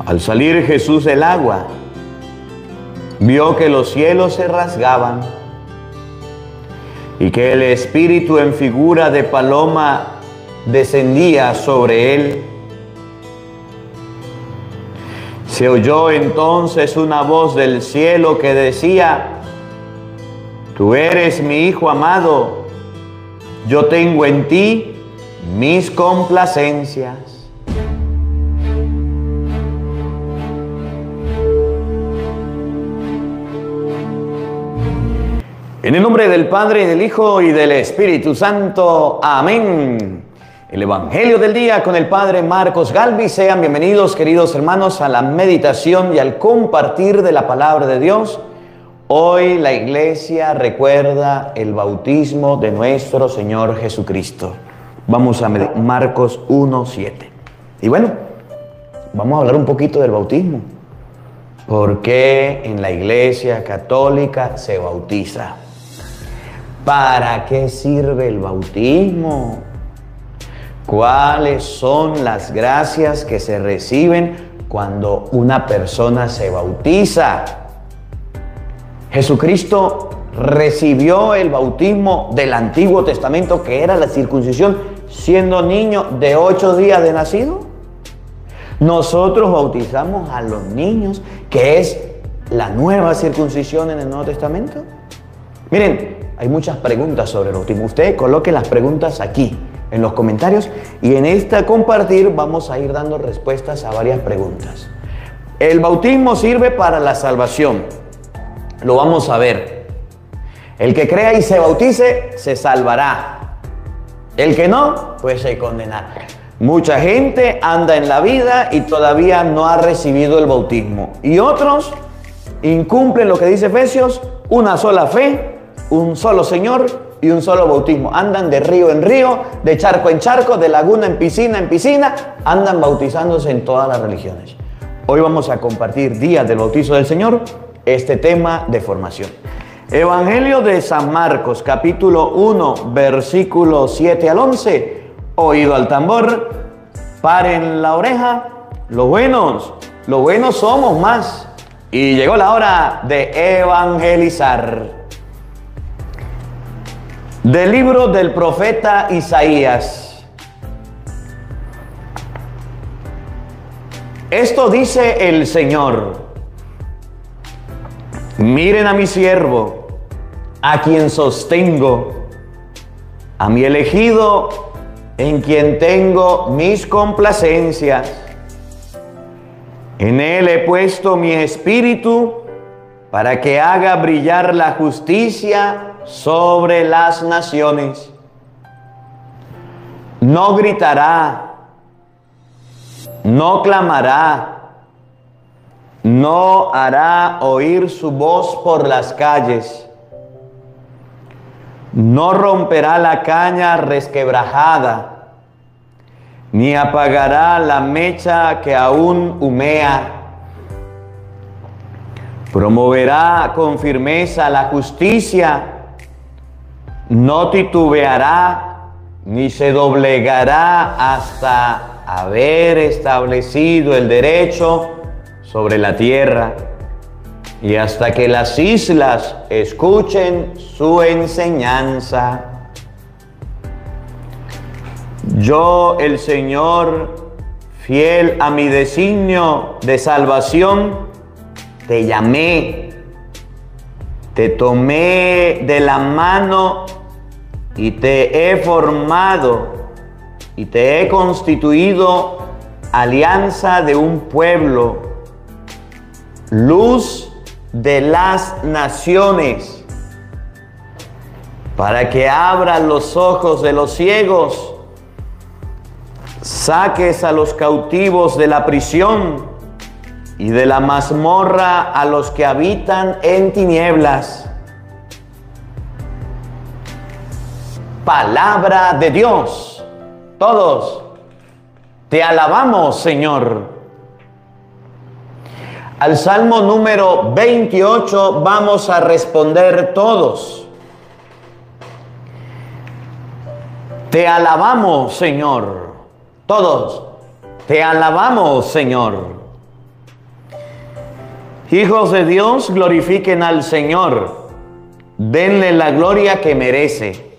Al salir Jesús del agua, vio que los cielos se rasgaban y que el Espíritu en figura de paloma descendía sobre él. Se oyó entonces una voz del cielo que decía: Tú eres mi Hijo amado, yo tengo en ti mis complacencias. En el nombre del Padre, y del Hijo, y del Espíritu Santo. Amén. El Evangelio del día con el Padre Marcos Galvis. Sean bienvenidos, queridos hermanos, a la meditación y al compartir de la palabra de Dios. Hoy la iglesia recuerda el bautismo de nuestro Señor Jesucristo. Vamos a Marcos 1:7. Y bueno, vamos a hablar un poquito del bautismo. ¿Por qué en la iglesia católica se bautiza? ¿Para qué sirve el bautismo? ¿Cuáles son las gracias que se reciben cuando una persona se bautiza? Jesucristo recibió el bautismo del Antiguo Testamento, que era la circuncisión, siendo niño de 8 días de nacido. Nosotros bautizamos a los niños, que es la nueva circuncisión en el Nuevo Testamento. Miren, hay muchas preguntas sobre el bautismo. Ustedes coloquen las preguntas aquí en los comentarios y en esta compartir vamos a ir dando respuestas a varias preguntas. El bautismo sirve para la salvación. Lo vamos a ver. El que crea y se bautice se salvará. El que no, pues se condenará. Mucha gente anda en la vida y todavía no ha recibido el bautismo. Y otros incumplen lo que dice Efesios: una sola fe, un solo Señor y un solo bautismo. Andan de río en río, de charco en charco, de laguna en piscina, andan bautizándose en todas las religiones. Hoy vamos a compartir días del bautizo del Señor, este tema de formación. Evangelio de San Marcos, capítulo 1, versículos 7 al 11. Oído al tambor, paren la oreja, los buenos somos más. Y llegó la hora de evangelizar. Del libro del profeta Isaías. Esto dice el Señor: miren a mi siervo, a quien sostengo, a mi elegido, en quien tengo mis complacencias. En él he puesto mi espíritu para que haga brillar la justicia sobre las naciones. No gritará, no clamará, no hará oír su voz por las calles. No romperá la caña resquebrajada, ni apagará la mecha que aún humea. Promoverá con firmeza la justicia, no titubeará ni se doblegará hasta haber establecido el derecho sobre la tierra y hasta que las islas escuchen su enseñanza. Yo, el Señor, fiel a mi designio de salvación, te llamé, te tomé de la mano y te he formado y te he constituido alianza de un pueblo, luz de las naciones, para que abras los ojos de los ciegos, saques a los cautivos de la prisión y de la mazmorra a los que habitan en tinieblas. Palabra de Dios. Todos te alabamos, Señor. Al Salmo número 28 vamos a responder todos. Te alabamos, Señor. Todos, te alabamos, Señor. Hijos de Dios, glorifiquen al Señor. Denle la gloria que merece.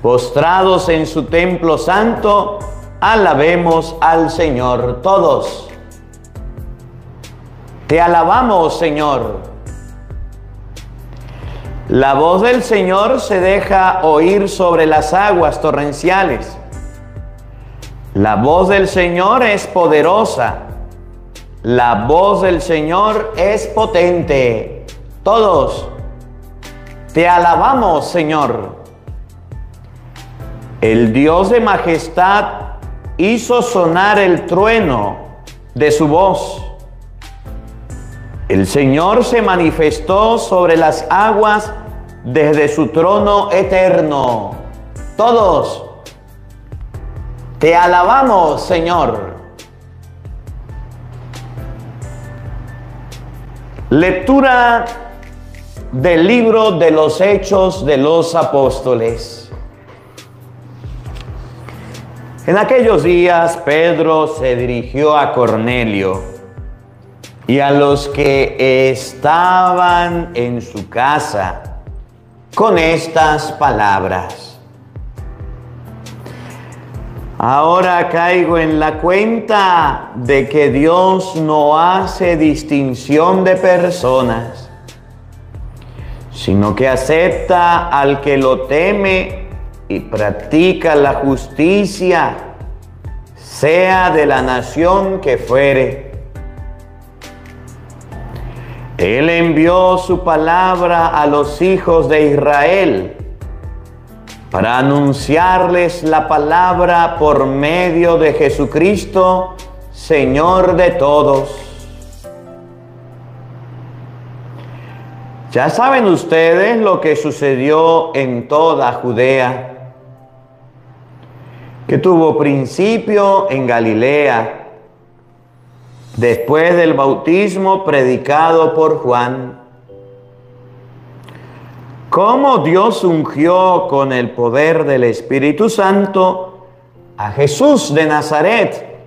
Postrados en su templo santo, alabemos al Señor todos. Te alabamos, Señor. La voz del Señor se deja oír sobre las aguas torrenciales. La voz del Señor es poderosa. La voz del Señor es potente. Todos, te alabamos, Señor. El Dios de majestad hizo sonar el trueno de su voz. El Señor se manifestó sobre las aguas desde su trono eterno. Todos, te alabamos, Señor. Lectura del libro de los Hechos de los Apóstoles. En aquellos días Pedro se dirigió a Cornelio y a los que estaban en su casa con estas palabras: ahora caigo en la cuenta de que Dios no hace distinción de personas, sino que acepta al que lo teme y practica la justicia, sea de la nación que fuere. Él envió su palabra a los hijos de Israel para anunciarles la palabra por medio de Jesucristo, Señor de todos. Ya saben ustedes lo que sucedió en toda Judea, que tuvo principio en Galilea, después del bautismo predicado por Juan. Cómo Dios ungió con el poder del Espíritu Santo a Jesús de Nazaret,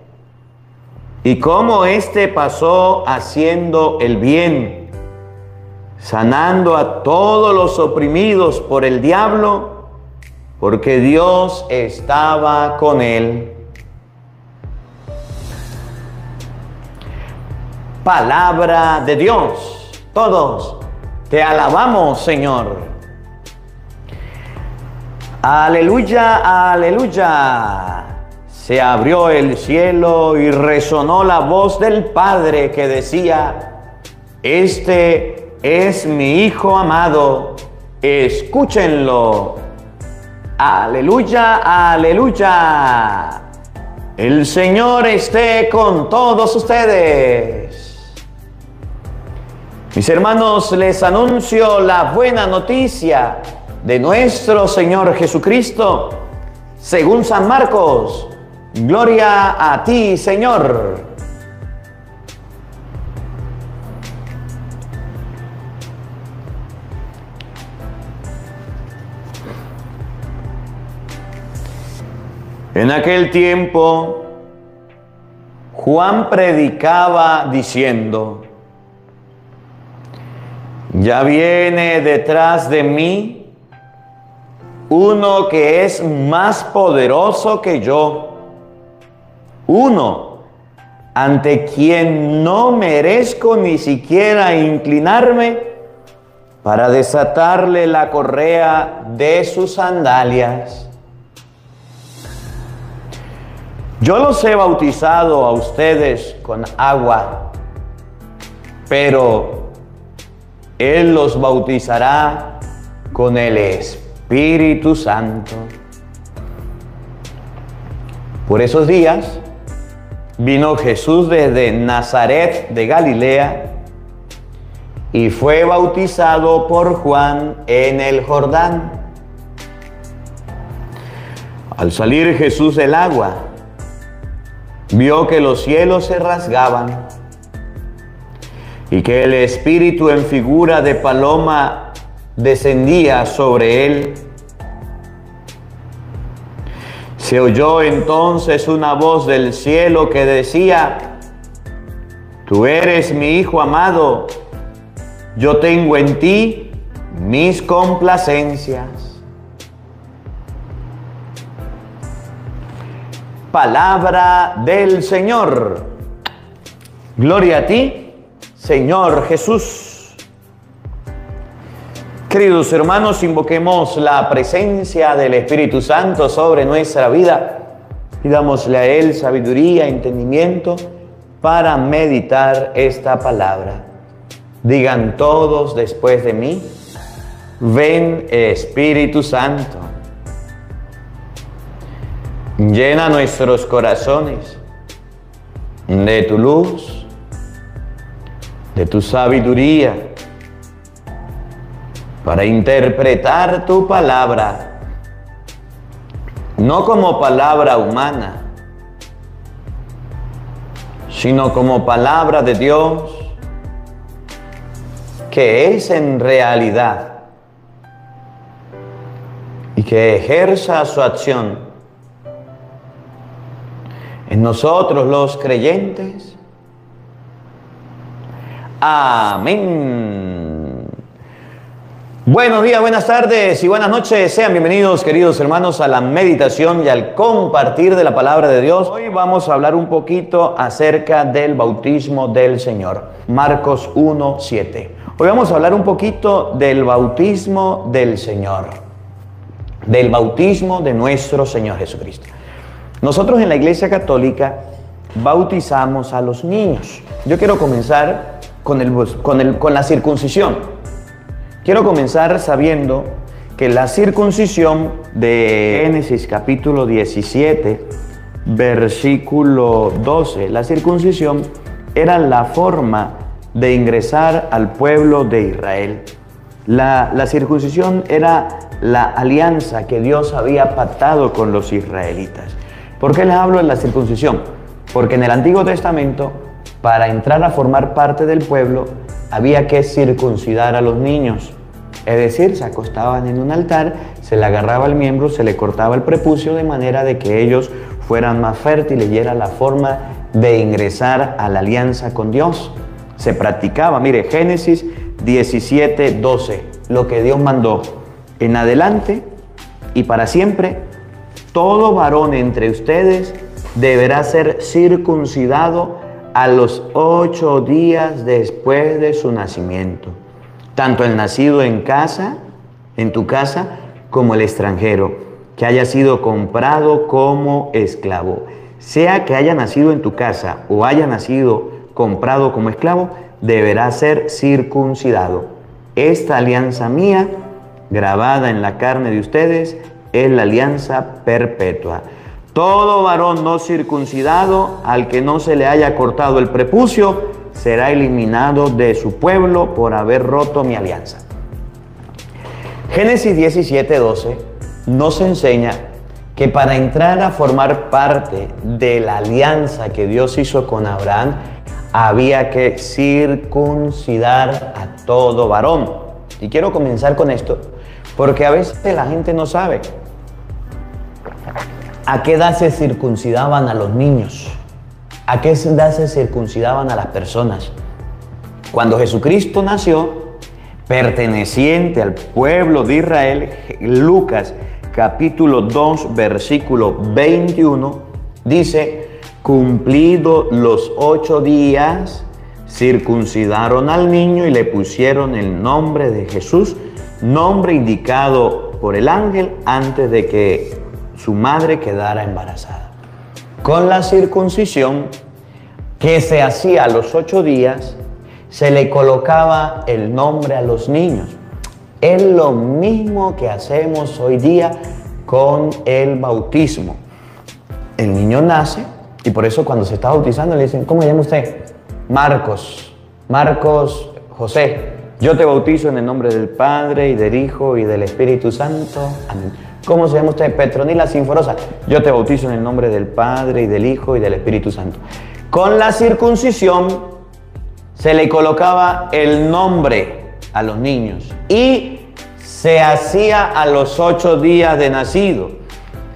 y cómo éste pasó haciendo el bien, sanando a todos los oprimidos por el diablo, porque Dios estaba con él. Palabra de Dios. Todos te alabamos, Señor. Aleluya, aleluya. Se abrió el cielo y resonó la voz del Padre que decía: este es mi Hijo amado, escúchenlo. Aleluya, aleluya. El Señor esté con todos ustedes. Mis hermanos, les anuncio la buena noticia de nuestro Señor Jesucristo, según San Marcos. Gloria a ti, Señor. En aquel tiempo, Juan predicaba diciendo: ya viene detrás de mí uno que es más poderoso que yo, uno ante quien no merezco ni siquiera inclinarme para desatarle la correa de sus sandalias. Yo los he bautizado a ustedes con agua, pero Él los bautizará con el Espíritu Santo. Por esos días vino Jesús desde Nazaret de Galilea y fue bautizado por Juan en el Jordán. Al salir Jesús del agua, vio que los cielos se rasgaban y que el Espíritu en figura de paloma descendía sobre él. Se oyó entonces una voz del cielo que decía: Tú eres mi Hijo amado, yo tengo en ti mis complacencias. Palabra del Señor. Gloria a ti, Señor Jesús. Queridos hermanos, invoquemos la presencia del Espíritu Santo sobre nuestra vida. Pidámosle a Él sabiduría, entendimiento para meditar esta palabra. Digan todos después de mí: ven, Espíritu Santo. Llena nuestros corazones de tu luz, de tu sabiduría, para interpretar tu palabra, no como palabra humana, sino como palabra de Dios, que es en realidad y que ejerza su acción en nosotros los creyentes. Amén. Buenos días, buenas tardes y buenas noches. Sean bienvenidos, queridos hermanos, a la meditación y al compartir de la palabra de Dios. Hoy vamos a hablar un poquito acerca del bautismo del Señor. Marcos 1:7. Hoy vamos a hablar un poquito del bautismo del Señor, del bautismo de nuestro Señor Jesucristo. Nosotros en la Iglesia Católica bautizamos a los niños. Yo quiero comenzar con la circuncisión. Quiero comenzar sabiendo que la circuncisión de Génesis capítulo 17, versículo 12, la circuncisión era la forma de ingresar al pueblo de Israel. La circuncisión era la alianza que Dios había pactado con los israelitas. ¿Por qué les hablo de la circuncisión? Porque en el Antiguo Testamento, para entrar a formar parte del pueblo, había que circuncidar a los niños. Es decir, se acostaban en un altar, se le agarraba el miembro, se le cortaba el prepucio de manera de que ellos fueran más fértiles, y era la forma de ingresar a la alianza con Dios. Se practicaba, mire, Génesis 17:12, lo que Dios mandó: en adelante y para siempre, todo varón entre ustedes deberá ser circuncidado a los 8 días después de su nacimiento, tanto el nacido en casa, en tu casa, como el extranjero, que haya sido comprado como esclavo. Sea que haya nacido en tu casa o haya nacido comprado como esclavo, deberá ser circuncidado. Esta alianza mía, grabada en la carne de ustedes, es la alianza perpetua. Todo varón no circuncidado, al que no se le haya cortado el prepucio, será eliminado de su pueblo por haber roto mi alianza. Génesis 17:12 nos enseña que para entrar a formar parte de la alianza que Dios hizo con Abraham, había que circuncidar a todo varón. Y quiero comenzar con esto, porque a veces la gente no sabe a qué edad se circuncidaban a los niños, a qué edad se circuncidaban a las personas. Cuando Jesucristo nació, perteneciente al pueblo de Israel, Lucas capítulo 2, versículo 21, dice: cumplidos los 8 días, circuncidaron al niño y le pusieron el nombre de Jesús, nombre indicado por el ángel antes de que su madre quedara embarazada. Con la circuncisión que se hacía a los 8 días, se le colocaba el nombre a los niños. Es lo mismo que hacemos hoy día con el bautismo. El niño nace y por eso cuando se está bautizando le dicen: ¿cómo se llama usted? Marcos José. Yo te bautizo en el nombre del Padre y del Hijo y del Espíritu Santo. Amén. ¿Cómo se llama usted? Petronila Sinforosa. Yo te bautizo en el nombre del Padre y del Hijo y del Espíritu Santo. Con la circuncisión se le colocaba el nombre a los niños y se hacía a los 8 días de nacido.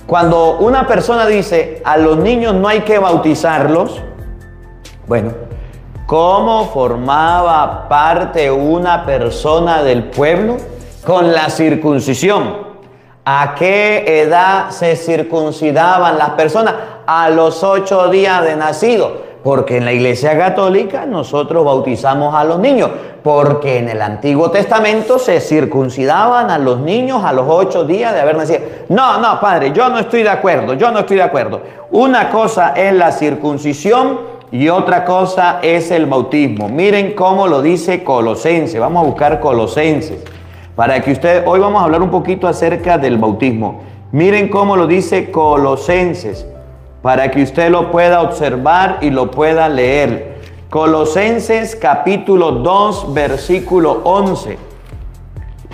Cuando una persona dice: a los niños no hay que bautizarlos, bueno, cómo formaba parte una persona del pueblo con la circuncisión. ¿A qué edad se circuncidaban las personas? A los 8 días de nacido. Porque en la Iglesia Católica nosotros bautizamos a los niños. Porque en el Antiguo Testamento se circuncidaban a los niños a los 8 días de haber nacido. No, no, padre, yo no estoy de acuerdo, yo no estoy de acuerdo. Una cosa es la circuncisión y otra cosa es el bautismo. Miren cómo lo dice Colosenses. Vamos a buscar Colosenses. Para que ustedes, hoy vamos a hablar un poquito acerca del bautismo. Miren cómo lo dice Colosenses, para que usted lo pueda observar y lo pueda leer. Colosenses capítulo 2, versículo 11.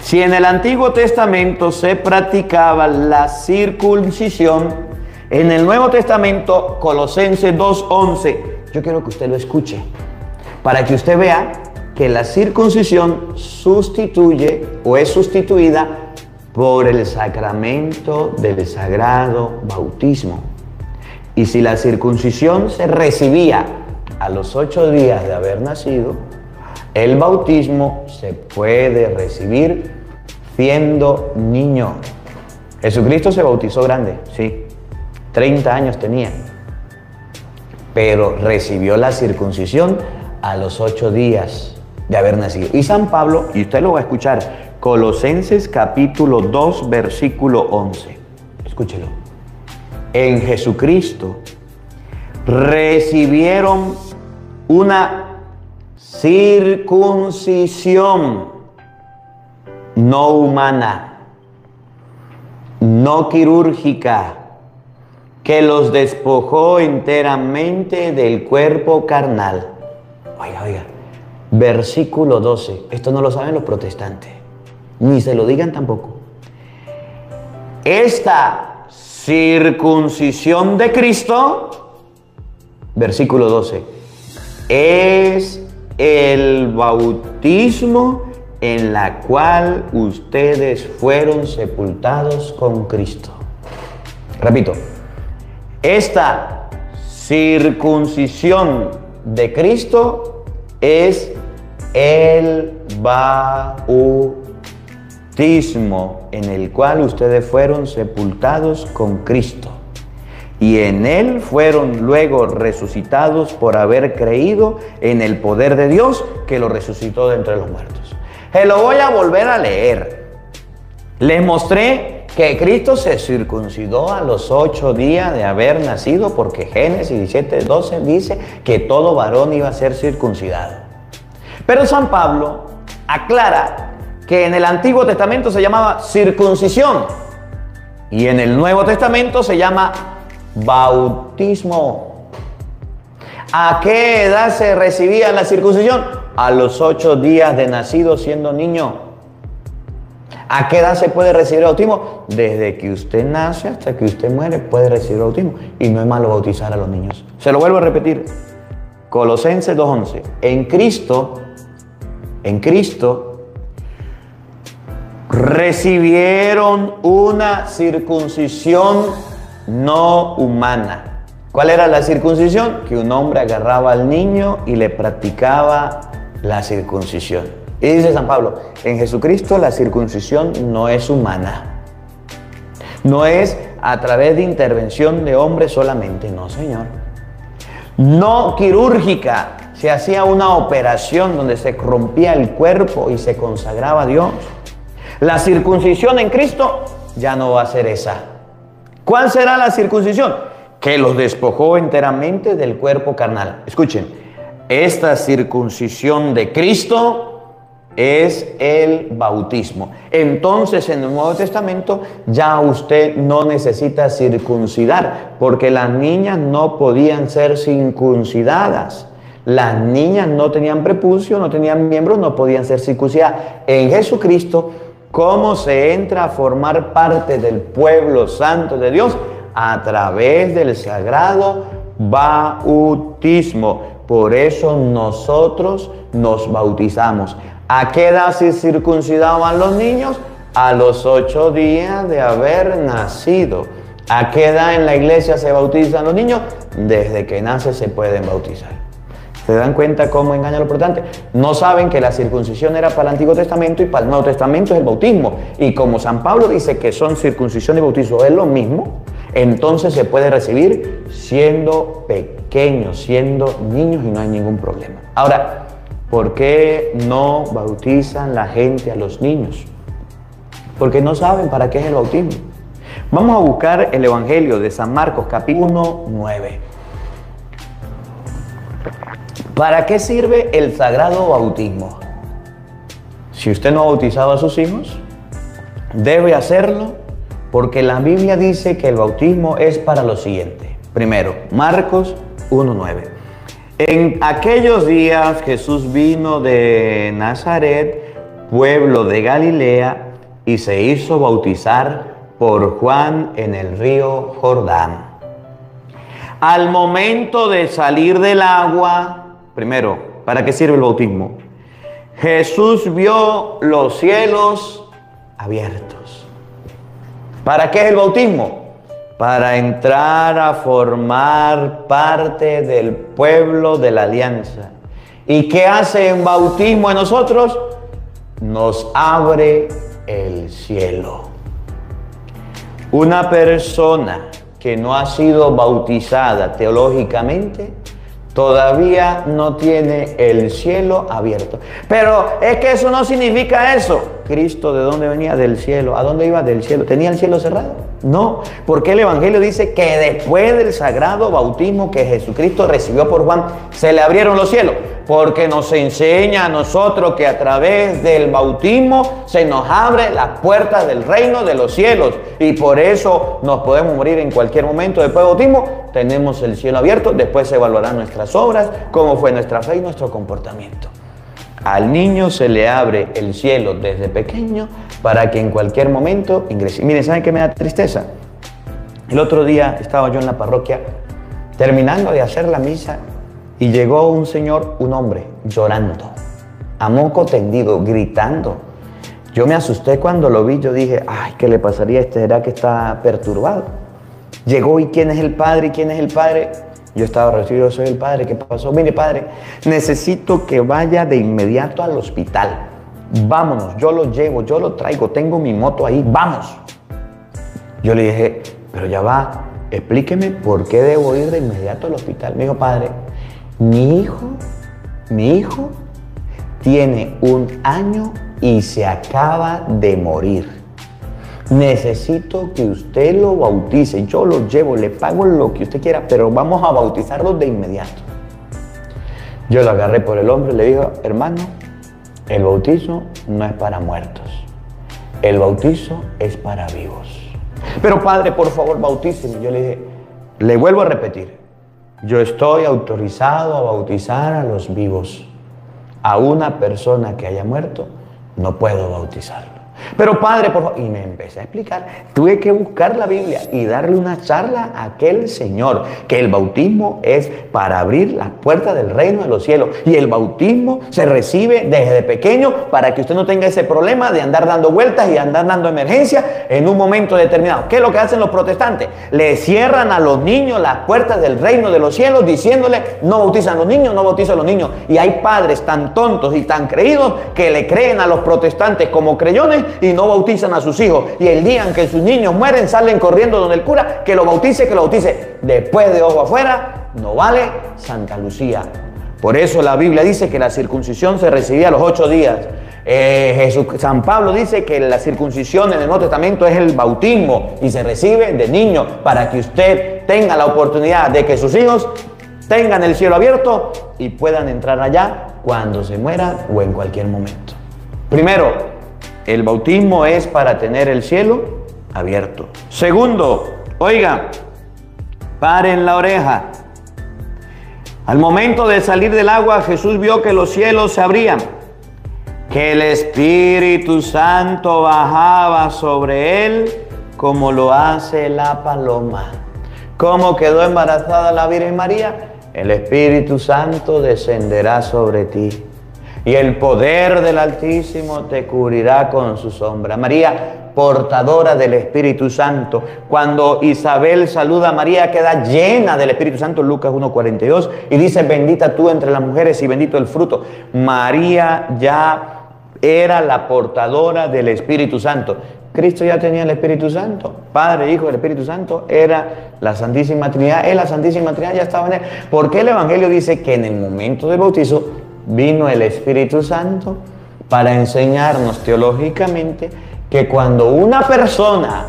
Si en el Antiguo Testamento se practicaba la circuncisión, en el Nuevo Testamento, Colosenses 2:11, yo quiero que usted lo escuche, para que usted vea que la circuncisión sustituye o es sustituida por el sacramento del sagrado bautismo. Y si la circuncisión se recibía a los 8 días de haber nacido, el bautismo se puede recibir siendo niño. Jesucristo se bautizó grande, sí, 30 años tenía, pero recibió la circuncisión a los 8 días de haber nacido. Y San Pablo, y usted lo va a escuchar, Colosenses capítulo 2, versículo 11. Escúchelo. En Jesucristo recibieron una circuncisión no humana, no quirúrgica, que los despojó enteramente del cuerpo carnal. Oiga, oiga. Versículo 12. Esto no lo saben los protestantes, ni se lo digan tampoco. Esta circuncisión de Cristo, versículo 12, es el bautismo en la cual ustedes fueron sepultados con Cristo. Repito, esta circuncisión de Cristo es el bautismo en el cual ustedes fueron sepultados con Cristo y en él fueron luego resucitados por haber creído en el poder de Dios que lo resucitó de entre los muertos. Se lo voy a volver a leer. Les mostré que Cristo se circuncidó a los 8 días de haber nacido, porque Génesis 17:12 dice que todo varón iba a ser circuncidado. Pero San Pablo aclara que en el Antiguo Testamento se llamaba circuncisión y en el Nuevo Testamento se llama bautismo. ¿A qué edad se recibía la circuncisión? A los 8 días de nacido, siendo niño. ¿A qué edad se puede recibir el bautismo? Desde que usted nace hasta que usted muere puede recibir el bautismo. Y no es malo bautizar a los niños. Se lo vuelvo a repetir. Colosenses 2:11. En Cristo recibieron una circuncisión no humana. ¿Cuál era la circuncisión? Que un hombre agarraba al niño y le practicaba la circuncisión. Y dice San Pablo, en Jesucristo la circuncisión no es humana. No es a través de intervención de hombres solamente, no, señor. No quirúrgica. Se hacía una operación donde se rompía el cuerpo y se consagraba a Dios. La circuncisión en Cristo ya no va a ser esa. ¿Cuál será la circuncisión? Que los despojó enteramente del cuerpo carnal. Escuchen, esta circuncisión de Cristo es el bautismo. Entonces, en el Nuevo Testamento ya usted no necesita circuncidar, porque las niñas no podían ser circuncidadas. Las niñas no tenían prepucio, no tenían miembros, no podían ser circuncidadas. En Jesucristo, ¿cómo se entra a formar parte del pueblo santo de Dios? A través del sagrado bautismo. Por eso nosotros nos bautizamos. ¿A qué edad se circuncidaban los niños? A los 8 días de haber nacido. ¿A qué edad en la iglesia se bautizan los niños? Desde que nace se pueden bautizar. ¿Se dan cuenta cómo engañan a los protestantes? No saben que la circuncisión era para el Antiguo Testamento y para el Nuevo Testamento es el bautismo. Y como San Pablo dice que son circuncisión y bautizo es lo mismo, entonces se puede recibir siendo pequeños, siendo niños y no hay ningún problema. Ahora, ¿por qué no bautizan la gente a los niños? Porque no saben para qué es el bautismo. Vamos a buscar el Evangelio de San Marcos, capítulo 9. ¿Para qué sirve el sagrado bautismo? Si usted no ha bautizado a sus hijos, debe hacerlo porque la Biblia dice que el bautismo es para lo siguiente. Primero, Marcos 1:9. En aquellos días Jesús vino de Nazaret, pueblo de Galilea, y se hizo bautizar por Juan en el río Jordán. Al momento de salir del agua, primero, ¿para qué sirve el bautismo? Jesús vio los cielos abiertos. ¿Para qué es el bautismo? Para entrar a formar parte del pueblo de la alianza. ¿Y qué hace el bautismo en nosotros? Nos abre el cielo. Una persona que no ha sido bautizada teológicamente todavía no tiene el cielo abierto. Pero es que eso no significa eso. Cristo, ¿de dónde venía? Del cielo. ¿A dónde iba? Del cielo. ¿Tenía el cielo cerrado? No, porque el Evangelio dice que después del sagrado bautismo que Jesucristo recibió por Juan, se le abrieron los cielos. Porque nos enseña a nosotros que a través del bautismo se nos abre las puertas del reino de los cielos. Y por eso nos podemos morir en cualquier momento después del bautismo. Tenemos el cielo abierto, después se evaluarán nuestras obras, cómo fue nuestra fe y nuestro comportamiento. Al niño se le abre el cielo desde pequeño para que en cualquier momento ingrese. Miren, ¿saben qué me da tristeza? El otro día estaba yo en la parroquia terminando de hacer la misa y llegó un señor, un hombre, llorando, a moco tendido, gritando. Yo me asusté cuando lo vi, yo dije, ay, ¿qué le pasaría a este? ¿Será que está perturbado? Llegó, ¿y quién es el padre? ¿Y quién es el padre? Yo estaba recibido, yo soy el padre. ¿Qué pasó? Mire, padre, necesito que vaya de inmediato al hospital. Vámonos, yo lo llevo, yo lo traigo, tengo mi moto ahí, vamos. Yo le dije, pero ya va, explíqueme por qué debo ir de inmediato al hospital. Me dijo, padre, mi hijo tiene 1 año y se acaba de morir. Necesito que usted lo bautice. Yo lo llevo, le pago lo que usted quiera, pero vamos a bautizarlo de inmediato. Yo lo agarré por el hombro y le dije, hermano, el bautizo no es para muertos. El bautizo es para vivos. Pero padre, por favor, bautíceme. Yo le dije, le vuelvo a repetir, yo estoy autorizado a bautizar a los vivos. A una persona que haya muerto, no puedo bautizarlo. Pero padre, por favor, y me empecé a explicar, tuve que buscar la Biblia y darle una charla a aquel señor, que el bautismo es para abrir las puertas del reino de los cielos, y el bautismo se recibe desde pequeño para que usted no tenga ese problema de andar dando vueltas y andar dando emergencia en un momento determinado. ¿Qué es lo que hacen los protestantes? Le cierran a los niños las puertas del reino de los cielos diciéndole, no bautizan a los niños, no bautizan a los niños. Y hay padres tan tontos y tan creídos que le creen a los protestantes como creyones y no bautizan a sus hijos. Y el día en que sus niños mueren salen corriendo donde el cura, que lo bautice, que lo bautice. Después de ojo afuera, no vale Santa Lucía. Por eso la Biblia dice que la circuncisión se recibía a los 8 días. San Pablo dice que la circuncisión en el Nuevo Testamento es el bautismo y se recibe de niño para que usted tenga la oportunidad de que sus hijos tengan el cielo abierto y puedan entrar allá cuando se mueran o en cualquier momento. Primero, el bautismo es para tener el cielo abierto. Segundo, oiga, paren la oreja. Al momento de salir del agua, Jesús vio que los cielos se abrían, que el Espíritu Santo bajaba sobre él como lo hace la paloma. ¿Cómo quedó embarazada la Virgen María? El Espíritu Santo descenderá sobre ti y el poder del Altísimo te cubrirá con su sombra. María portadora del Espíritu Santo. Cuando Isabel saluda a María, queda llena del Espíritu Santo, Lucas 1:42, y dice, bendita tú entre las mujeres y bendito el fruto. María ya era la portadora del Espíritu Santo. Cristo ya tenía el Espíritu Santo, Padre, Hijo, el Espíritu Santo, era la Santísima Trinidad, la Santísima Trinidad ya estaba en él. ¿Por qué el Evangelio dice que en el momento del bautizo vino el Espíritu Santo? Para enseñarnos teológicamente que cuando una persona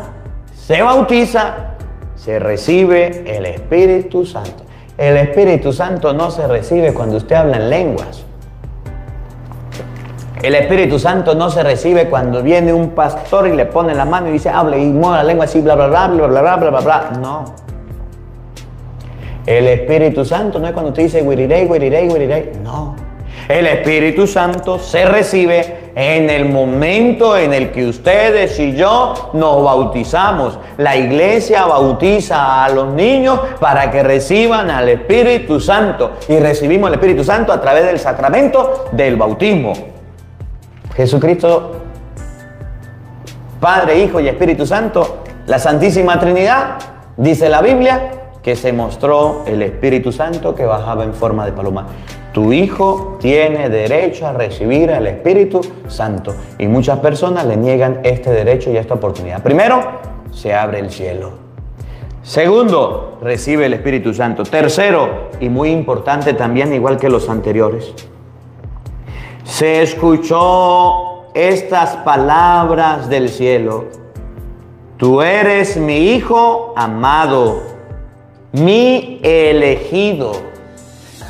se bautiza, se recibe el Espíritu Santo. El Espíritu Santo no se recibe cuando usted habla en lenguas. El Espíritu Santo no se recibe cuando viene un pastor y le pone la mano y dice, hable y mueve la lengua así, bla, bla, bla, bla, bla, bla, bla, bla, bla. No. El Espíritu Santo no es cuando usted dice, wirirei, wirirei, wirirei. No. El Espíritu Santo se recibe en el momento en el que ustedes y yo nos bautizamos. La iglesia bautiza a los niños para que reciban al Espíritu Santo. Y recibimos el Espíritu Santo a través del sacramento del bautismo. Jesucristo, Padre, Hijo y Espíritu Santo, la Santísima Trinidad, dice la Biblia, que se mostró el Espíritu Santo que bajaba en forma de paloma. Tu hijo tiene derecho a recibir al Espíritu Santo. Y muchas personas le niegan este derecho y esta oportunidad. Primero, se abre el cielo. Segundo, recibe el Espíritu Santo. Tercero, y muy importante también, igual que los anteriores, se escuchó estas palabras del cielo. Tú eres mi Hijo amado, mi elegido.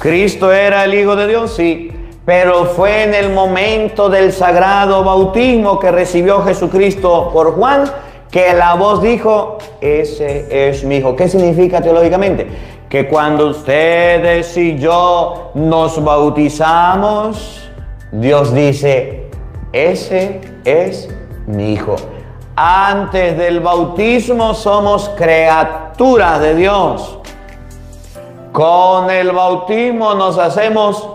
¿Cristo era el Hijo de Dios? Sí, pero fue en el momento del sagrado bautismo que recibió Jesucristo por Juan que la voz dijo, ese es mi Hijo. ¿Qué significa teológicamente? Que cuando ustedes y yo nos bautizamos, Dios dice, ese es mi Hijo. Antes del bautismo somos criaturas de Dios. Con el bautismo nos hacemos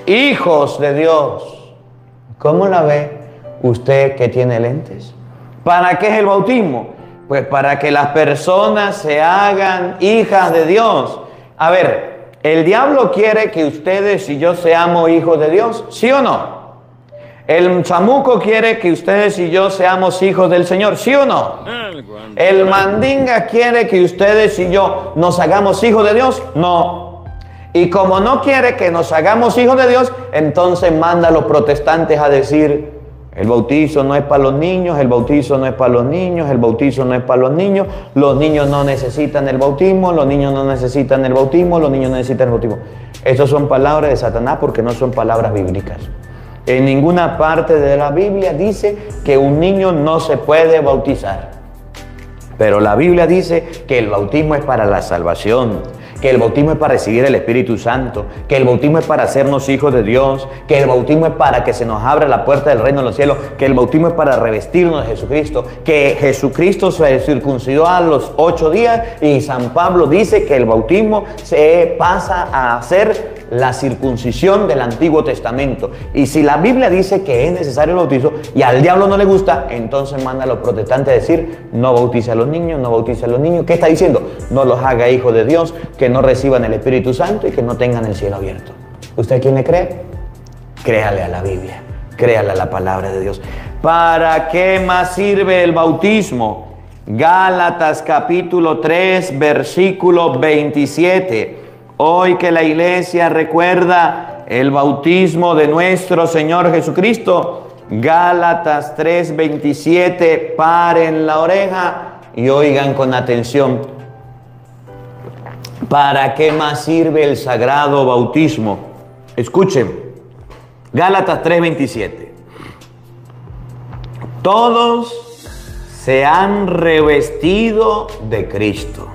hijos de Dios. ¿Cómo la ve usted que tiene lentes? ¿Para qué es el bautismo? Pues para que las personas se hagan hijas de Dios. A ver, ¿el diablo quiere que ustedes y yo seamos hijos de Dios? ¿Sí o no? ¿El chamuco quiere que ustedes y yo seamos hijos del Señor? ¿Sí o no? ¿El mandinga quiere que ustedes y yo nos hagamos hijos de Dios? No. Y como no quiere que nos hagamos hijos de Dios, entonces manda a los protestantes a decir, el bautizo no es para los niños, el bautizo no es para los niños, el bautizo no es para los niños no necesitan el bautismo, los niños no necesitan el bautismo, los niños no necesitan el bautismo. Estas son palabras de Satanás porque no son palabras bíblicas. En ninguna parte de la Biblia dice que un niño no se puede bautizar. Pero la Biblia dice que el bautismo es para la salvación, que el bautismo es para recibir el Espíritu Santo, que el bautismo es para hacernos hijos de Dios, que el bautismo es para que se nos abra la puerta del reino de los cielos, que el bautismo es para revestirnos de Jesucristo, que Jesucristo se circuncidó a los 8 días y San Pablo dice que el bautismo se pasa a hacer la circuncisión del Antiguo Testamento. Y si la Biblia dice que es necesario el bautizo y al diablo no le gusta, entonces manda a los protestantes a decir, no bautice a los niños, no bautice a los niños. ¿Qué está diciendo? No los haga hijos de Dios, que no reciban el Espíritu Santo y que no tengan el cielo abierto. ¿Usted quién le cree? Créale a la Biblia, créale a la palabra de Dios. ¿Para qué más sirve el bautismo? Gálatas capítulo 3, versículo 27. Hoy que la iglesia recuerda el bautismo de nuestro Señor Jesucristo, Gálatas 3, 27, paren la oreja y oigan con atención. ¿Para qué más sirve el sagrado bautismo? Escuchen, Gálatas 3, 27. Todos se han revestido de Cristo,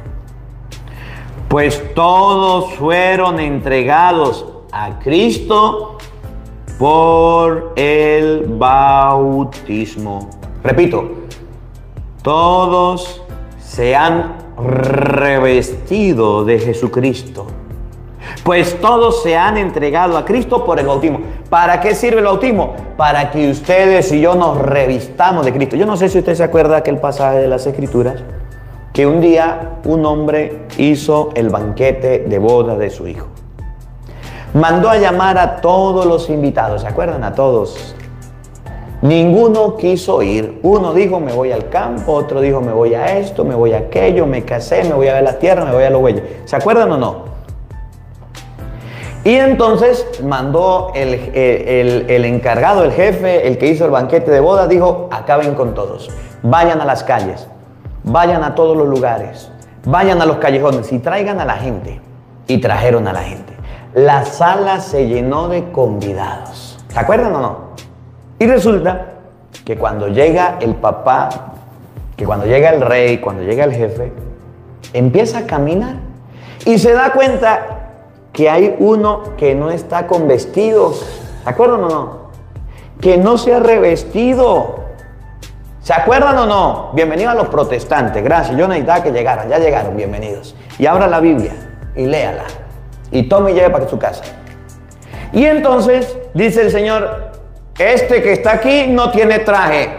pues todos fueron entregados a Cristo por el bautismo. Repito, todos se han revestido de Jesucristo, Pues todos se han entregado a Cristo por el bautismo. ¿Para qué sirve el bautismo? Para que ustedes y yo nos revistamos de Cristo. Yo no sé si usted se acuerda de aquel pasaje de las Escrituras, que un día un hombre hizo el banquete de boda de su hijo. Mandó a llamar a todos los invitados, ¿se acuerdan? A todos. Ninguno quiso ir. Uno dijo, me voy al campo, otro dijo, me voy a esto, me voy a aquello, me casé, me voy a ver la tierra, me voy a los bueyes. ¿Se acuerdan o no? Y entonces mandó el encargado, el jefe, el que hizo el banquete de boda, dijo, acaben con todos. Vayan a las calles, vayan a todos los lugares, vayan a los callejones y traigan a la gente. Y trajeron a la gente. La sala se llenó de convidados. ¿Se acuerdan o no? Y resulta que cuando llega el papá, que cuando llega el rey, cuando llega el jefe, empieza a caminar y se da cuenta que hay uno que no está con vestidos. ¿Se acuerdan o no? Que no se ha revestido. ¿Se acuerdan o no? Bienvenidos a los protestantes. Gracias, yo necesitaba que llegaran. Ya llegaron, bienvenidos. Y abra la Biblia y léala. Y tome y lleve para su casa. Y entonces dice el Señor, este que está aquí no tiene traje.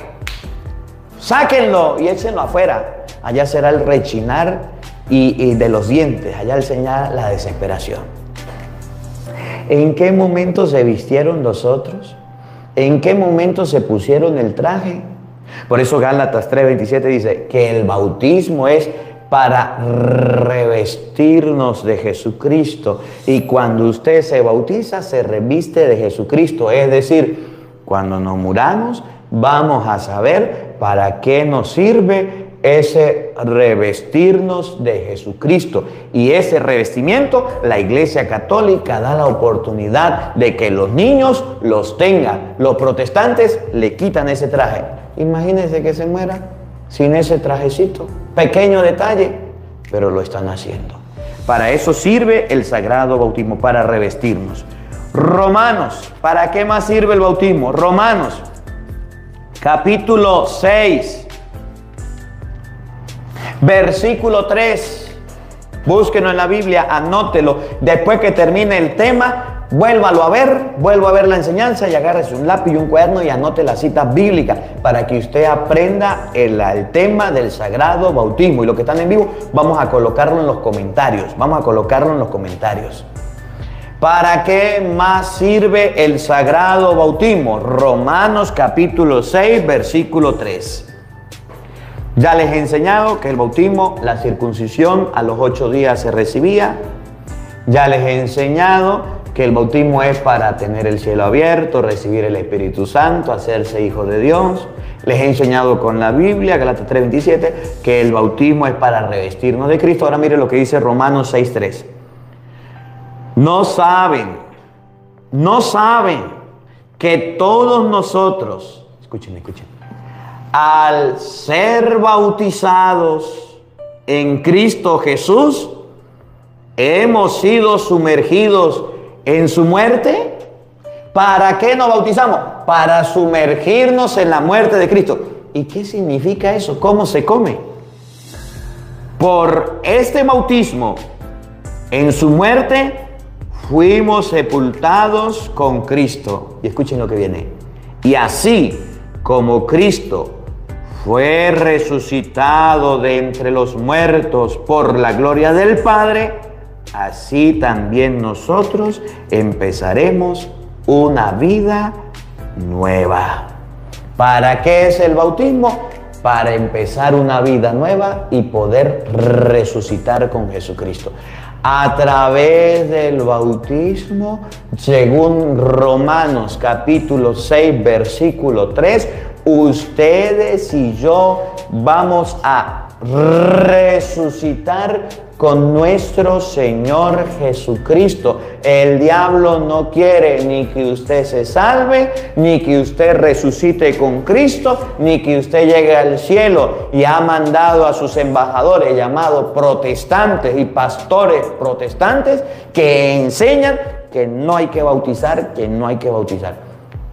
Sáquenlo y échenlo afuera. Allá será el rechinar y de los dientes. Allá enseñará la desesperación. ¿En qué momento se vistieron los otros? ¿En qué momento se pusieron el traje? Por eso Gálatas 3:27 dice que el bautismo es para revestirnos de Jesucristo. Y cuando usted se bautiza, se reviste de Jesucristo. Es decir, cuando nos muramos, vamos a saber para qué nos sirve ese revestirnos de Jesucristo. Y ese revestimiento, la Iglesia Católica da la oportunidad de que los niños los tengan. Los protestantes le quitan ese traje. Imagínense que se muera sin ese trajecito. Pequeño detalle, pero lo están haciendo. Para eso sirve el sagrado bautismo, para revestirnos. Romanos, ¿para qué más sirve el bautismo? Romanos, capítulo 6, versículo 3. Búsquenlo en la Biblia, anótelo. Después que termine el tema, vuélvalo a ver la enseñanza y agárrese un lápiz y un cuaderno y anote la cita bíblica para que usted aprenda el tema del sagrado bautismo. Y los que están en vivo, vamos a colocarlo en los comentarios. ¿Para qué más sirve el sagrado bautismo? Romanos capítulo 6, versículo 3. Ya les he enseñado que el bautismo, la circuncisión a los 8 días se recibía. Ya les he enseñado que el bautismo es para tener el cielo abierto, recibir el Espíritu Santo, hacerse hijo de Dios. Les he enseñado con la Biblia, Gálatas 3:27, que el bautismo es para revestirnos de Cristo. Ahora mire lo que dice Romanos 6:3. No saben que todos nosotros, escuchen, al ser bautizados en Cristo Jesús, hemos sido sumergidos en su muerte. ¿Para qué nos bautizamos? Para sumergirnos en la muerte de Cristo. ¿Y qué significa eso? ¿Cómo se come? Por este bautismo en su muerte fuimos sepultados con Cristo. Y escuchen lo que viene. Y así como Cristo fue resucitado de entre los muertos por la gloria del Padre, así también nosotros empezaremos una vida nueva. ¿Para qué es el bautismo? Para empezar una vida nueva y poder resucitar con Jesucristo. A través del bautismo, según Romanos capítulo 6, versículo 3, ustedes y yo vamos a resucitar con nuestro Señor Jesucristo. El diablo no quiere ni que usted se salve, ni que usted resucite con Cristo, ni que usted llegue al cielo. Y ha mandado a sus embajadores llamados protestantes y pastores protestantes que enseñan que no hay que bautizar,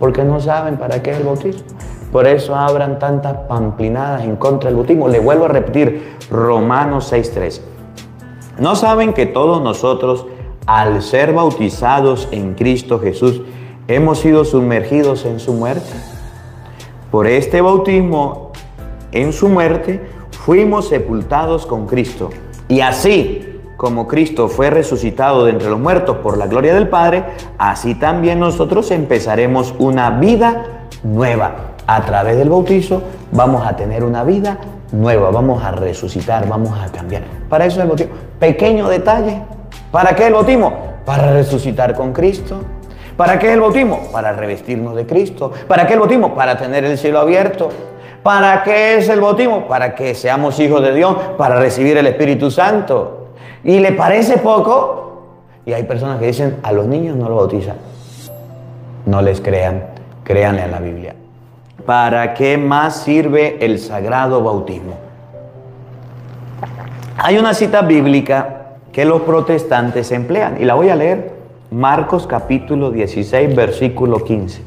porque no saben para qué es el bautismo. Por eso abran tantas pamplinadas en contra del bautismo. Le vuelvo a repetir, Romanos 6:3. ¿No saben que todos nosotros, al ser bautizados en Cristo Jesús, hemos sido sumergidos en su muerte. Por este bautismo en su muerte, fuimos sepultados con Cristo. Y así como Cristo fue resucitado de entre los muertos por la gloria del Padre, así también nosotros empezaremos una vida nueva. A través del bautizo vamos a tener una vida nueva, vamos a resucitar, vamos a cambiar. Para eso es el bautismo. Pequeño detalle. ¿Para qué el bautismo? Para resucitar con Cristo. ¿Para qué el bautismo? Para revestirnos de Cristo. ¿Para qué el bautismo? Para tener el cielo abierto. ¿Para qué es el bautismo? Para que seamos hijos de Dios, para recibir el Espíritu Santo. ¿Y le parece poco? Y hay personas que dicen, a los niños no los bautizan. No les crean, créanle a la Biblia. ¿Para qué más sirve el sagrado bautismo? Hay una cita bíblica que los protestantes emplean, y la voy a leer, Marcos capítulo 16, versículo 15.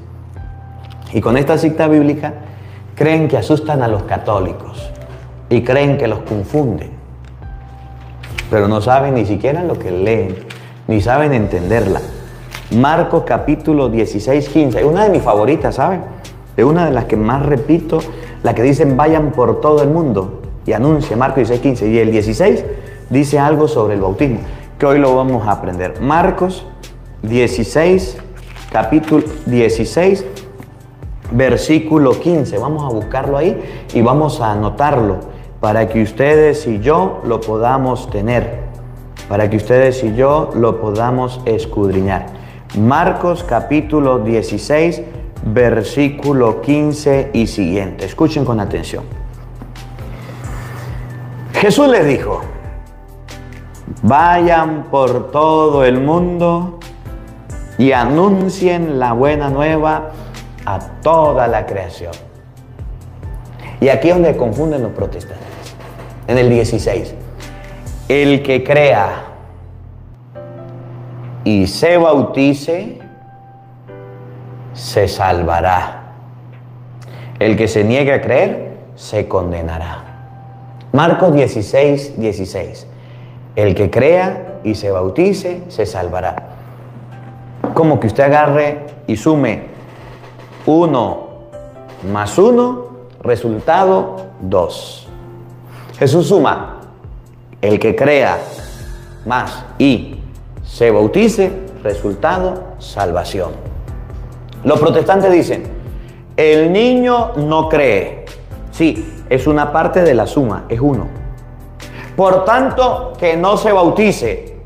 Y con esta cita bíblica creen que asustan a los católicos y creen que los confunden, pero no saben ni siquiera lo que leen, ni saben entenderla. Marcos capítulo 16, 15, es una de mis favoritas, ¿saben? Es una de las que más repito, la que dicen vayan por todo el mundo y anuncia, Marcos 16, 15. Y el 16 dice algo sobre el bautismo, que hoy lo vamos a aprender. Marcos 16, capítulo 16, versículo 15. Vamos a buscarlo ahí y vamos a anotarlo para que ustedes y yo lo podamos tener, para que ustedes y yo lo podamos escudriñar. Marcos capítulo 16, versículo 15 y siguiente. Escuchen con atención. Jesús les dijo: vayan por todo el mundo y anuncien la buena nueva a toda la creación. Y aquí es donde confunden los protestantes. En el 16, el que crea y se bautice se salvará. El que se niegue a creer se condenará. Marcos 16, 16. El que crea y se bautice se salvará. Como que usted agarre y sume 1 más 1, resultado 2. Jesús suma el que crea más y se bautice, resultado salvación. Los protestantes dicen, el niño no cree. Sí, es una parte de la suma, es 1. Por tanto, que no se bautice.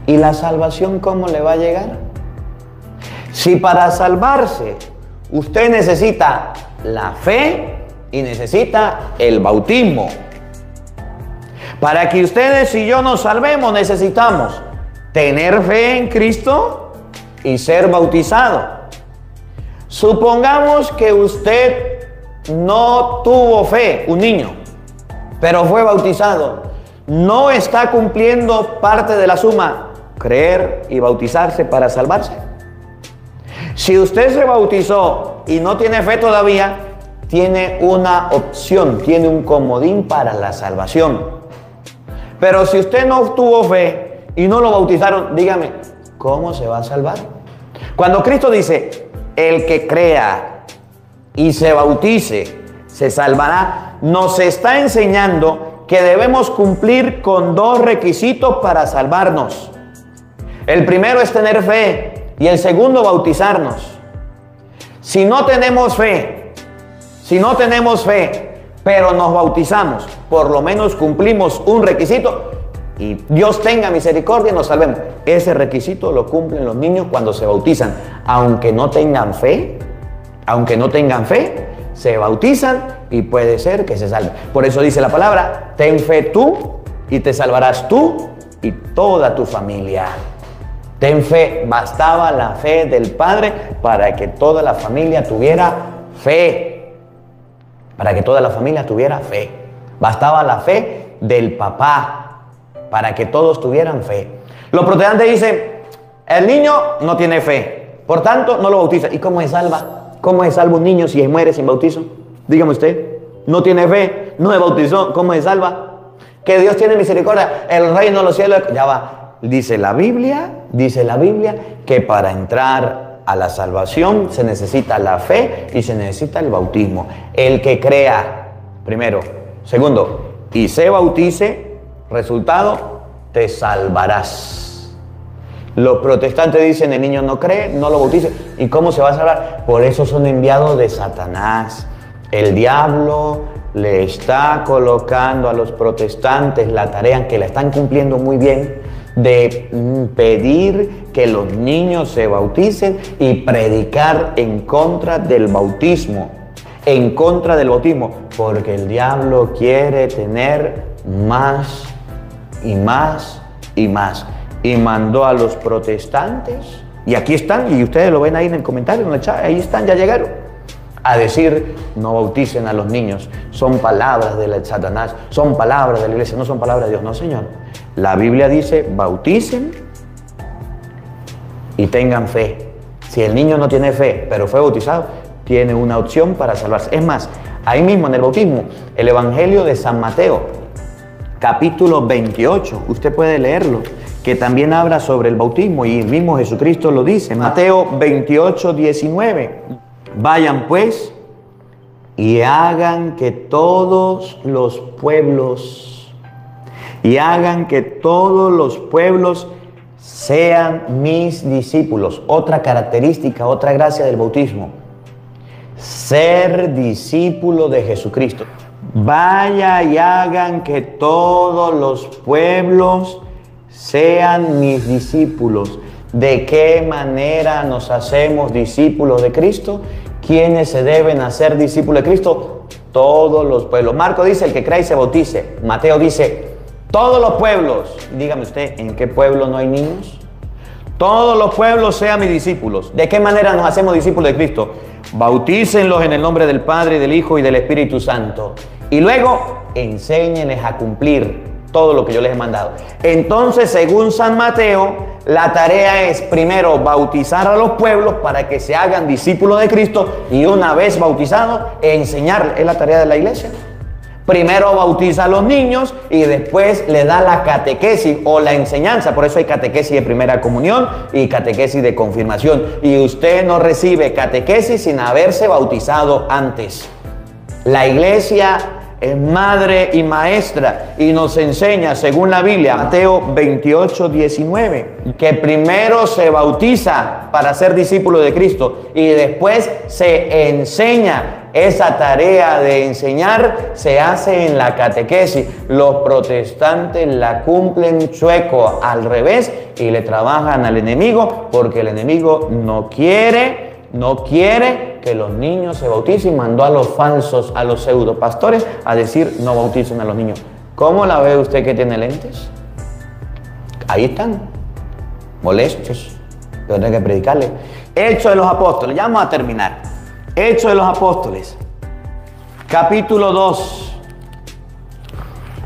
¿Y la salvación cómo le va a llegar? Si para salvarse usted necesita la fe y necesita el bautismo. Para que ustedes y yo nos salvemos necesitamos tener fe en Cristo y ser bautizado. Supongamos que usted no tuvo fe, un niño, pero fue bautizado. ¿No está cumpliendo parte de la suma, creer y bautizarse para salvarse? Si usted se bautizó y no tiene fe todavía, tiene una opción, tiene un comodín para la salvación. Pero si usted no tuvo fe y no lo bautizaron, dígame, ¿cómo se va a salvar? Cuando Cristo dice, el que crea y se bautice, se salvará, nos está enseñando que debemos cumplir con 2 requisitos para salvarnos. El primero es tener fe y el segundo bautizarnos. Si no tenemos fe, pero nos bautizamos, por lo menos cumplimos un requisito y Dios tenga misericordia y nos salvemos. Ese requisito lo cumplen los niños cuando se bautizan. Aunque no tengan fe, se bautizan y puede ser que se salven. Por eso dice la palabra, ten fe tú y te salvarás tú y toda tu familia. Ten fe, bastaba la fe del Padre para que toda la familia tuviera fe. Para que toda la familia tuviera fe. Bastaba la fe del papá para que todos tuvieran fe. Los protestantes dicen, el niño no tiene fe, por tanto no lo bautiza. ¿Y cómo se salva? ¿Cómo se salva un niño si muere sin bautizo? Dígame usted, no tiene fe, no se bautizó, ¿cómo se salva? Que Dios tiene misericordia, el reino de los cielos, ya va. dice la Biblia que para entrar a la salvación se necesita la fe y se necesita el bautismo. El que crea, primero. Segundo, y se bautice, resultado, te salvarás. Los protestantes dicen, el niño no cree, no lo bautice. ¿Y cómo se va a salvar? Por eso son enviados de Satanás. El diablo le está colocando a los protestantes la tarea, que la están cumpliendo muy bien, de pedir que los niños se bauticen y predicar en contra del bautismo. En contra del bautismo, porque el diablo quiere tener más y más y más. Y mandó a los protestantes, y aquí están, y ustedes lo ven ahí en el comentario, en el chat, ahí están, ya llegaron, a decir, no bauticen a los niños, son palabras de Satanás, son palabras de la iglesia, no son palabras de Dios. No, Señor. La Biblia dice, bauticen y tengan fe. Si el niño no tiene fe, pero fue bautizado, tiene una opción para salvarse. Es más, ahí mismo en el bautismo, el Evangelio de San Mateo, capítulo 28, usted puede leerlo, que también habla sobre el bautismo, y el mismo Jesucristo lo dice. Mateo 28, 19. Vayan pues y hagan que todos los pueblos, sean mis discípulos. Otra característica, otra gracia del bautismo: ser discípulo de Jesucristo. Vaya y hagan que todos los pueblos sean mis discípulos. ¿De qué manera nos hacemos discípulos de Cristo? ¿Quiénes se deben hacer discípulos de Cristo? Todos los pueblos. Marco dice, el que crea y se bautice. Mateo dice, todos los pueblos. Dígame usted, ¿en qué pueblo no hay niños? Todos los pueblos sean mis discípulos. ¿De qué manera nos hacemos discípulos de Cristo? Bautícenlos en el nombre del Padre, del Hijo y del Espíritu Santo. Y luego, enséñenles a cumplir todo lo que yo les he mandado. Entonces, según San Mateo, la tarea es primero bautizar a los pueblos para que se hagan discípulos de Cristo, y una vez bautizados, enseñarles. Es la tarea de la iglesia. Primero bautiza a los niños y después le da la catequesis o la enseñanza. Por eso hay catequesis de primera comunión y catequesis de confirmación. Y usted no recibe catequesis sin haberse bautizado antes. La iglesia es madre y maestra y nos enseña, según la Biblia, Mateo 28, 19, que primero se bautiza para ser discípulo de Cristo y después se enseña. Esa tarea de enseñar se hace en la catequesis. Los protestantes la cumplen chueco, al revés, y le trabajan al enemigo, porque el enemigo no quiere que los niños se bauticen. Mandó a los falsos, a los pseudopastores, a decir, no bauticen a los niños. ¿Cómo la ve usted que tiene lentes? Ahí están, molestos, pero hay que predicarle. Hechos de los Apóstoles, ya vamos a terminar. Hechos de los Apóstoles, capítulo 2,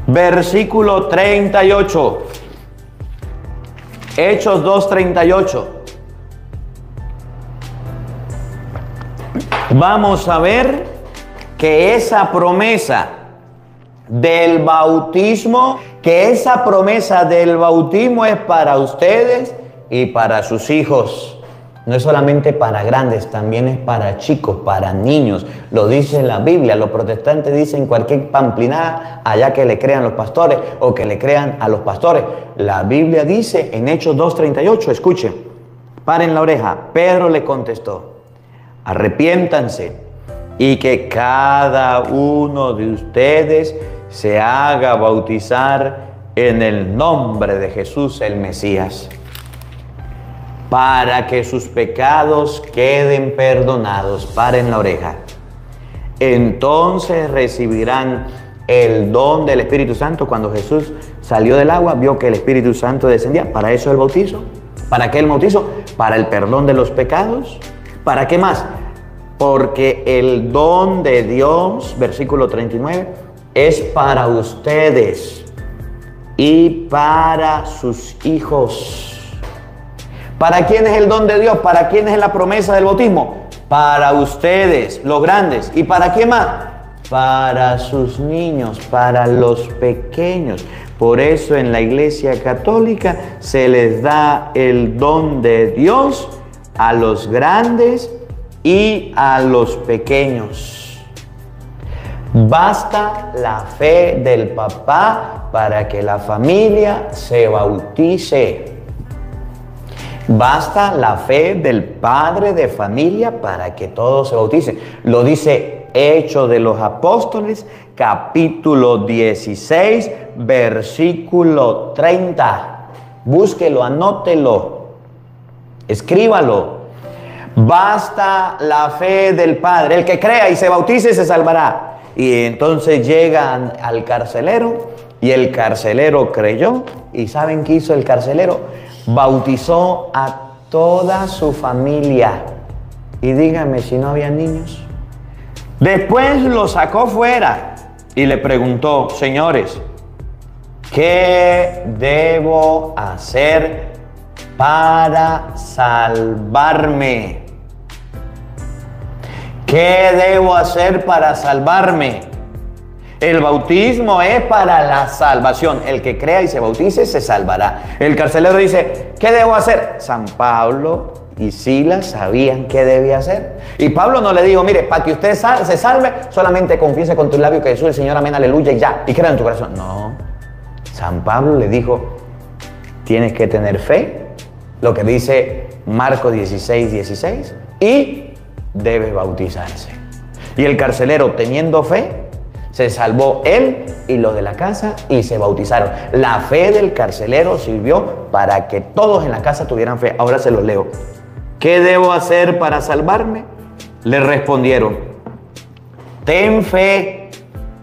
versículo 38. Hechos 2, 38. Vamos a ver que esa promesa del bautismo, es para ustedes y para sus hijos. No es solamente para grandes, también es para chicos, para niños. Lo dice la Biblia. Los protestantes dicen cualquier pamplinada, allá que le crean los pastores o que le crean a los pastores. La Biblia dice en Hechos 2:38, escuchen, paren la oreja. Pedro le contestó, arrepiéntanse y que cada uno de ustedes se haga bautizar en el nombre de Jesús el Mesías, para que sus pecados queden perdonados. Paren la oreja. Entonces recibirán el don del Espíritu Santo. Cuando Jesús salió del agua, vio que el Espíritu Santo descendía. ¿Para eso el bautizo? ¿Para qué el bautizo? Para el perdón de los pecados. ¿Para qué más? Porque el don de Dios, versículo 39, es para ustedes y para sus hijos. ¿Para quién es el don de Dios? ¿Para quién es la promesa del bautismo? Para ustedes, los grandes. ¿Y para qué más? Para sus niños, para los pequeños. Por eso en la Iglesia Católica se les da el don de Dios a los grandes y a los pequeños. Basta la fe del papá para que la familia se bautice. Basta la fe del padre de familia para que todos se bauticen. Lo dice Hechos de los Apóstoles, capítulo 16, versículo 30. Búsquelo, anótelo, escríbalo. Basta la fe del Padre. El que crea y se bautice se salvará. Y entonces llegan al carcelero y el carcelero creyó. ¿Y saben qué hizo el carcelero? Bautizó a toda su familia. Y díganme si no había niños. Después lo sacó fuera y le preguntó: señores, ¿qué debo hacer para salvarme? ¿Qué debo hacer para salvarme? El bautismo es para la salvación. El que crea y se bautice se salvará. El carcelero dice: ¿qué debo hacer? San Pablo y Silas sabían qué debía hacer. Y Pablo no le dijo: mire, para que usted se salve, solamente confiese con tus labios que Jesús es el Señor, amén, aleluya, y ya, y crea en tu corazón. No. San Pablo le dijo: tienes que tener fe, lo que dice Marcos 16, 16, y debe bautizarse. Y el carcelero, teniendo fe, se salvó él y los de la casa y se bautizaron. La fe del carcelero sirvió para que todos en la casa tuvieran fe. Ahora se los leo. ¿Qué debo hacer para salvarme? Le respondieron: ten fe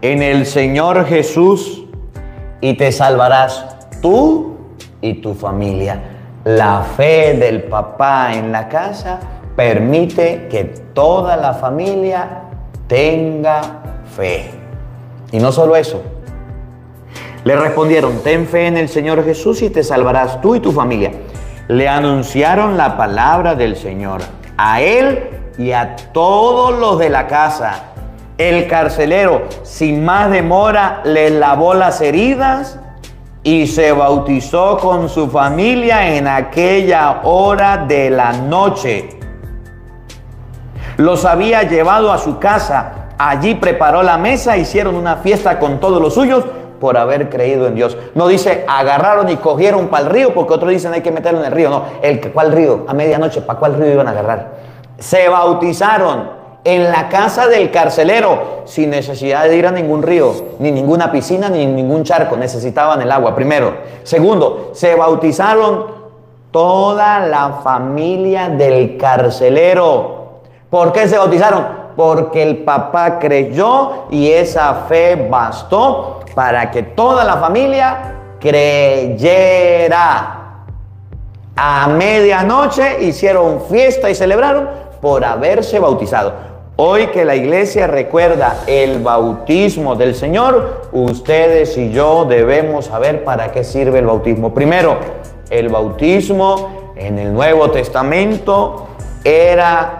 en el Señor Jesús y te salvarás tú y tu familia. La fe del papá en la casa permite que toda la familia tenga fe. Y no solo eso. Le respondieron: ten fe en el Señor Jesús y te salvarás tú y tu familia. Le anunciaron la palabra del Señor a él y a todos los de la casa. El carcelero, sin más demora, le lavó las heridas y se bautizó con su familia en aquella hora de la noche. Los había llevado a su casa. Allí preparó la mesa, hicieron una fiesta con todos los suyos por haber creído en Dios. No dice agarraron y cogieron para el río, porque otros dicen hay que meterlo en el río. No, ¿cuál río? A medianoche, ¿para cuál río iban a agarrar? Se bautizaron en la casa del carcelero, sin necesidad de ir a ningún río, ni ninguna piscina, ni ningún charco. Necesitaban el agua, primero. Segundo, se bautizaron toda la familia del carcelero. ¿Por qué se bautizaron? Porque el papá creyó y esa fe bastó para que toda la familia creyera. A medianoche hicieron fiesta y celebraron por haberse bautizado. Hoy que la iglesia recuerda el bautismo del Señor, ustedes y yo debemos saber para qué sirve el bautismo. Primero, el bautismo en el Nuevo Testamento era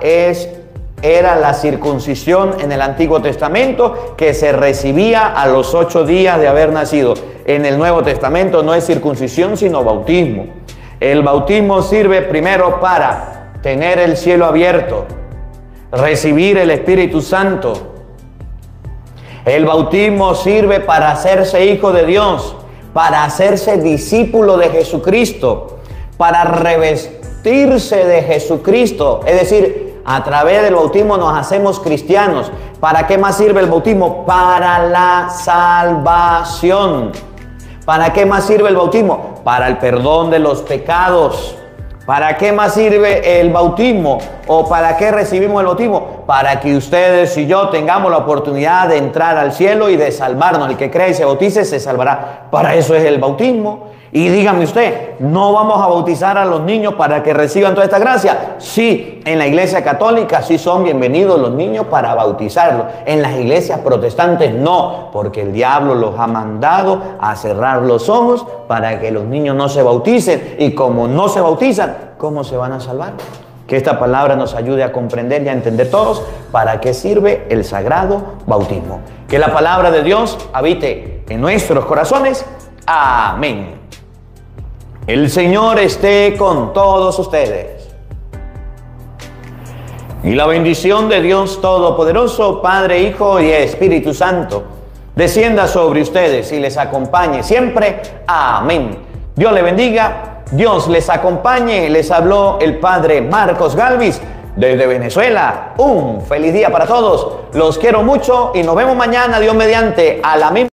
la circuncisión en el Antiguo Testamento, que se recibía a los 8 días de haber nacido. En el Nuevo Testamento no es circuncisión, sino bautismo. El bautismo sirve primero para tener el cielo abierto, recibir el Espíritu Santo. El bautismo sirve para hacerse hijo de Dios, para hacerse discípulo de Jesucristo, para revestirse de Jesucristo. Es decir, a través del bautismo nos hacemos cristianos. ¿Para qué más sirve el bautismo? Para la salvación. ¿Para qué más sirve el bautismo? Para el perdón de los pecados. ¿Para qué más sirve el bautismo? ¿O para qué recibimos el bautismo? Para que ustedes y yo tengamos la oportunidad de entrar al cielo y de salvarnos. El que cree y se bautice se salvará. Para eso es el bautismo. Y dígame usted, ¿no vamos a bautizar a los niños para que reciban toda esta gracia? Sí, en la iglesia católica sí son bienvenidos los niños para bautizarlos. En las iglesias protestantes no, porque el diablo los ha mandado a cerrar los ojos para que los niños no se bauticen. Y como no se bautizan, ¿cómo se van a salvar? Que esta palabra nos ayude a comprender y a entender todos para qué sirve el sagrado bautismo. Que la palabra de Dios habite en nuestros corazones Amén. El Señor esté con todos ustedes. Y la bendición de Dios Todopoderoso, Padre, Hijo y Espíritu Santo, descienda sobre ustedes y les acompañe siempre. Amén. Dios les bendiga, Dios les acompañe. Les habló el Padre Marcos Galvis desde Venezuela. Un feliz día para todos. Los quiero mucho y nos vemos mañana, Dios mediante, a la misma